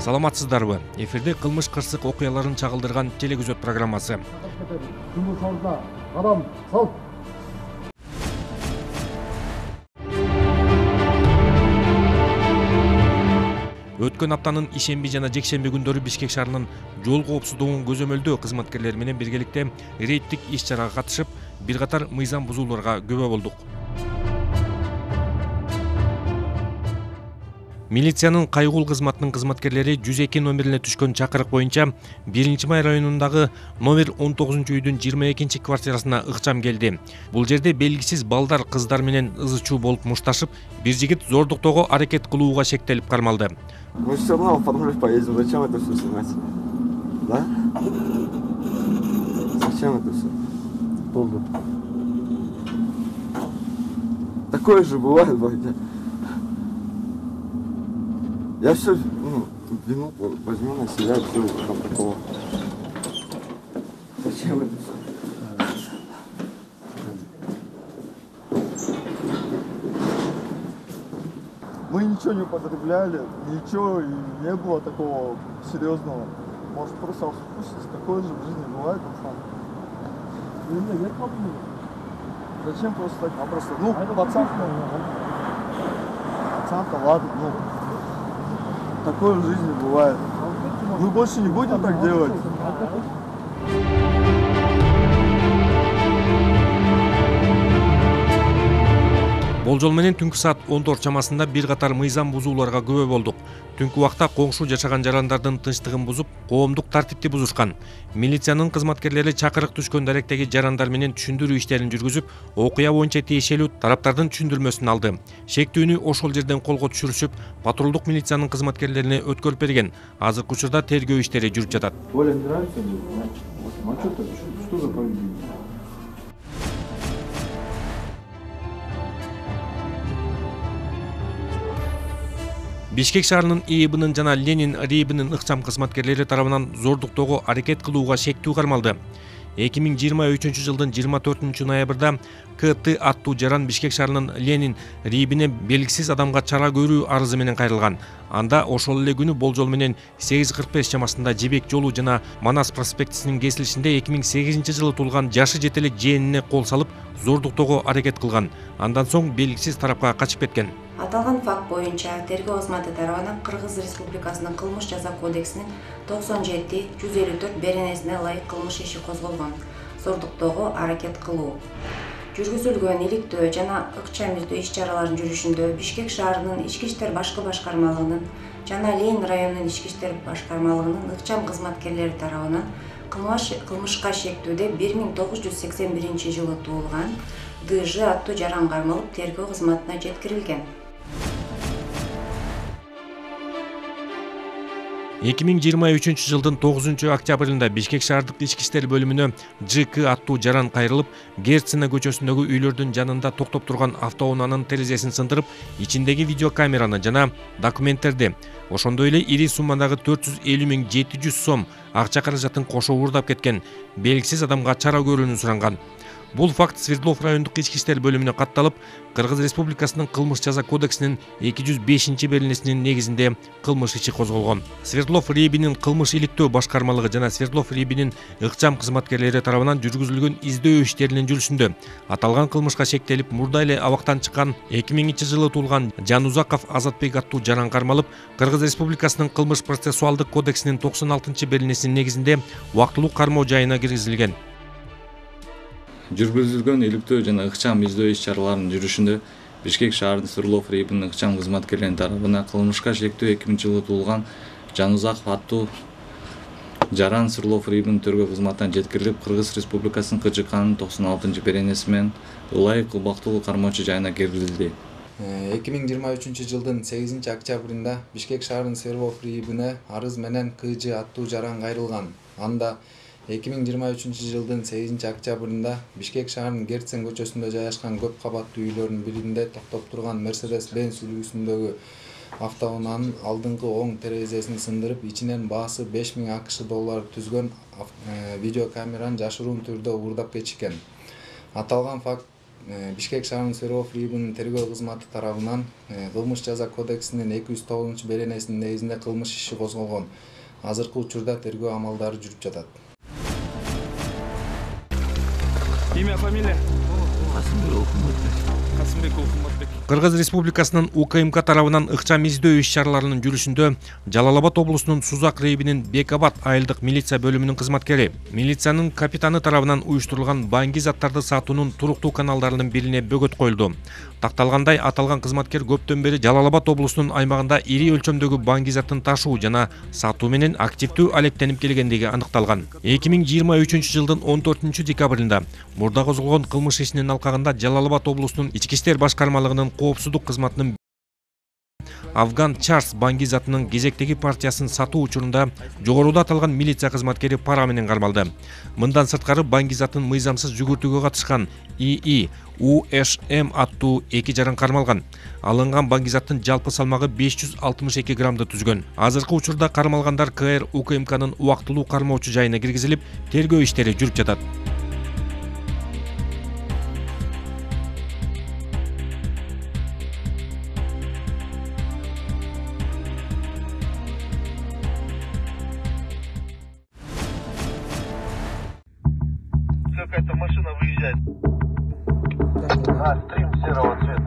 Саламатсыздарбы? Эфирде кылмыш кырсык окуяларын чагылдырган телекөзөт программасы. Жұмыс орнына адам сал. Өткөн аптанын ишемби жана жекшемби күндөрү Бишкек шаарынын жол коопсуздугун көзөмөлдөө кызматкерлери менен биргеликте рейдтик иш-чарага катышып, бир катар мыйзам бузууларга күбө болдук. Милициянын кайгул кызматынын кызматкерлери 102 номерине түшкөн чакырык боюнча 1-май районундагы номер 19-үйдүн 22 квартирасына ыкчам келди. Бул жерде белгисиз балдар, кыздар менен ызы-чуу болуп мушташып, бир жигит зордуктоого аракет кылууга шектелип кармалды. Мы все равно оформлять поедем. Зачем это все снимать? Да? Зачем это все? Болды. Такое же бывает, Вадя. Я все, вину возьму на себя, все, там такого. Зачем это все? Мы ничего не употребляли, ничего не было такого серьезного. Может, просто вкусить, такое же в жизни бывает, пацан. Зачем просто так? Просто, пацанка, ладно, такое в жизни бывает. Мы больше не будем так делать. Болжол менен түнкү саат 14 чамасында бир катар мыйзам бузууларга күбө болдук. Түнкү убакта коңшу жашаган жарандардын тынчтыгын бузуп, коомдук тартипти бузушкан. Милициянын кызматкерлери чакырык түшкөн даректеги жарандар менен түшүндүрүү иштерин жүргүзүп, окуя боюнча тиешелүү тараптардын түшүндүрмөсүн алды. Шектүүнү ошол жерден колго түшүрүшүп, патрулдук милициянын кызматкерлерине өткөрүп берген. Азыркы учурда тергөө иштери жүрүп жатат. Бишкек шаарынын ИИБнын жана Ленин РИИБнын ыкчам кызматкерлери тарабынан зордуктоого аракет кылууга шектүү кармалды. 2023-жылдын 24 ноябрда КТ аттуу жаран Бишкек шаарынын Ленин РИИБине белгисиз адамга чара көрүү арызы менен кайрылган. Анда ошол эле күнү болжол менен 8:45 чамасында Жебек жолу жана Манас проспектисинин кесилишинде 2008-жылы туулган жашы жете элек жээнине кол салып, зордуктоого аракет кылган. Андан соң белгисиз тарапка качып кеткен. Аталган факт боюнча тергөө кызматы тарабынан Кыргыз Республикасынын кылмыш жаза кодексинин 97-154 беренесине ылайык кылмыш иши козголгон. Зордуктоого аракет кылуу. Жүргүзүлгөн иликтөө жана ыкчам издөө иш-чаралардын жүрүшүндө Бишкек шаарынын Ички иштер башкы башкармалыгынын жана Ленин районунун Ички иштер башкармалыгынын ыкчам кызматкерлери тарабынан кылмышка шектүүдө 1981-жылы туулган ДЖ аттуу жаран кармалып тергөө кызматына жеткирилген. 2023-жылдын 9 октябрында Бишкек шаардык ички иштер бөлүмүнө ЖК аттуу жаран кайрылып, Герцена көчөсүндөгү үйлөрдүн жанында токтоп турган автоунаанын терезесин сындырып, ичиндеги видеокамераны жана документтерди, ошондой эле ири суммадагы 450.700 сом акча каражатын кошо уурдап кеткен. Белгисиз адамга чара көрүүнү суранган. Бул факт Свердлов райондук ички иштер бөлүмүнө катталып, Кыргыз Республикасынын кылмыш жаза кодексинин 205 беренесинин негизинде кылмыш иши козголгон. Свердлов РИИБинин кылмыш иликтөө башкармалыгы жана Свердлов РИИБинин ыкчам кызматкерлери тарабынан жүргүзүлгөн издөө иштеринин жүрүшүндө аталган кылмышка шектелип, мурда эле абактан чыккан 2000-жылы туулган Жанузаков Азатбек аттуу жаран кармалып, Кыргыз Республикасынын кылмыш процессуалдык кодексинин 96 беренесинин негизинде убактылуу кармоо жайына киргизилген. Жүргүзүлгөн иликтөө жана ыкчам издөө иш-чараларынын жүрүшүндө Бишкек шаарынын Свердлов РИИБинин ыкчам кызматкерлеринин тарабынан кылмышка шектүү 2000-жылы туулган Жанузаков аттуу жаран Свердлов РИИБинин тергөө кызматына жеткирилип, Кыргыз Республикасынын КЖКнын 96 беренеси менен ылайык убактылуу кармоочу жайына киргизилди. 2023-жылдын 8 октябрында Бишкек шаарынын Свердлов РИИБине арыз менен КЖ аттуу жаран кайрылган. Анда 2023-жылдын 8 октябрында Бишкек шаарынын Герцен көчөсүндө жайгашкан көп кабаттуу үйлөрдүн биринде токтоп турган Mercedes-Benz үлгүсүндөгү автоунаанын алдыңкы оң терезесин сындырып, ичинен баасы 5000 АКШ доллары түзгөн видеокамераны жашыруун түрдө уурдап кетишкен. Аталган факт Бишкек шаарынын Свердлов районунун тергөө кызматы тарабынан кылмыш жаза кодексинин 209-беренесинин негизинде кылмыш иши козголгон. Азыркы учурда тергөө амалдары жүрүп жатат. Имя, фамилия? Касымбек Улкуматбек. Кыргыз Республикасынын УКМК тарабынан ыкчам издөө иш-чараларынын жүрүшүндө Жалал Абад облусунун Сузак районунун Бекабад айылдык милиция бөлүмүнүн кызматкери, милициянын капитаны тарабынан уюштурулган баңги заттарды сатуунун туруктуу каналдарынын бирине бөгөт коюлду. Такталгандай, аталган кызматкер көптөн бери Жалал Абад облусунун аймагында ири өлчөмдөгү баңги заттын ташуу жана сатуу менен активдүү алектенип келгендиги аныкталган. 2023 жылдын 14 декабрында мурда козголгон кылмыш ишинин алкагында Жалал Абад облусунун ички иштер башкармалыгынын коопсуздук кызматынын Афган Чарс баңги затынын кезектеги партиясын сатуу учурунда жогоруда аталган милиция кызматкери пара менен кармалды. Мындан сырткары баңги затын мыйзамсыз жүгүртүүгө катышкан ИИ УШМ аттуу 2 жаран кармалган. Алынган баңги заттын жалпы салмагы 562 граммды түзгөн. Азыркы учурда кармалгандар КР УКМКнын убактылуу кармоочу жайына киргизилип, тергөө иштери жүрүп жатат. Какая-то машина выезжает. А, стрим серого цвета.